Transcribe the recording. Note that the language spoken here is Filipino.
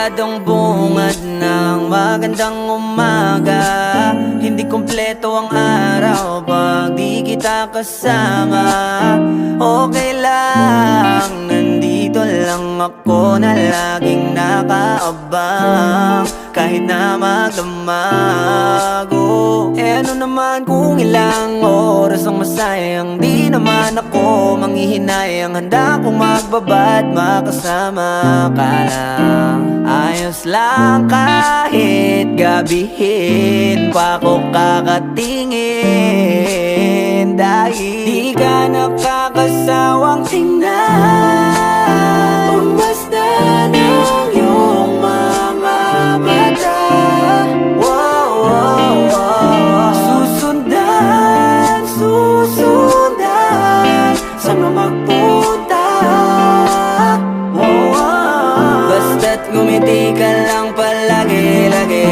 siguradong bungad ng magandang umaga. Hindi kumpleto ang araw pag di kita kasama. Okay lang, nandito lang ako na laging nakaabang. Kahit na magdamago, ano naman kung ilang oras ang masayang. Di naman ako manghihinayang, handa kong magbabad makasama ka lang. Ayos lang kahit gabihin pa ko kakatingin, dahil di ka nakakasawang tingnan. Basta ng iyong mga mata, wow, wow, wow. Susundan, susundan, saan mo magpunta, wow, wow. Basta't ngumiti ka lang palagi-lagi,